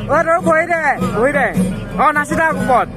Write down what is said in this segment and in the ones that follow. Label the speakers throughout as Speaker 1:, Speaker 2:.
Speaker 1: তই বহি দে নাচি থাক ওপৰত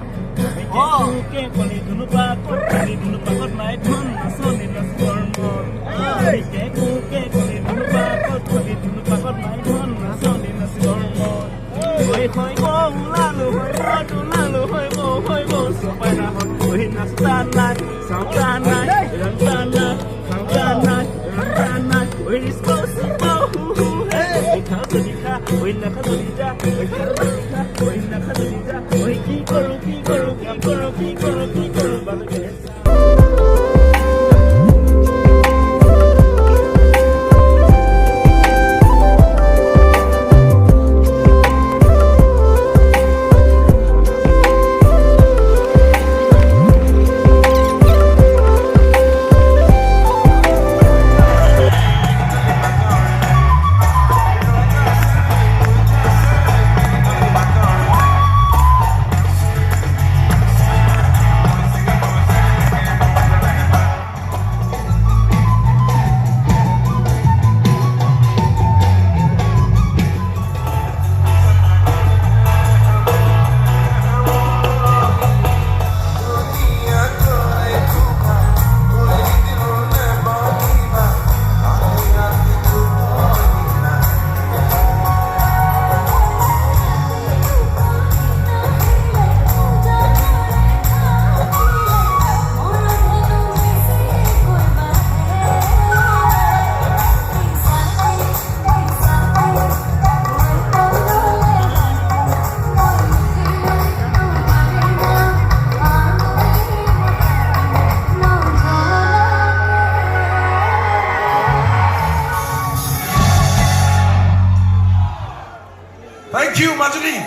Speaker 2: Thank you, Majuli.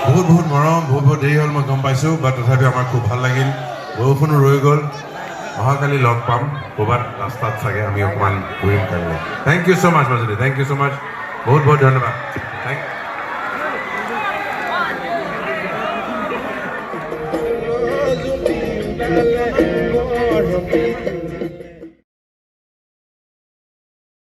Speaker 2: বহুত মৰম বহুত দেৰি হ'ল মই গম পাইছোঁ বাট তথাপিও আমাৰ খুব ভাল লাগিল বৰষুণো ৰৈ গ'ল অহাকালি লগ পাম ক'ৰবাত ৰাস্তাত চাগে আমি অকণমান ঘূৰিম কাইলৈ thank you so' much Majuli thank you so' much বহুত ধন্যবাদ থেংক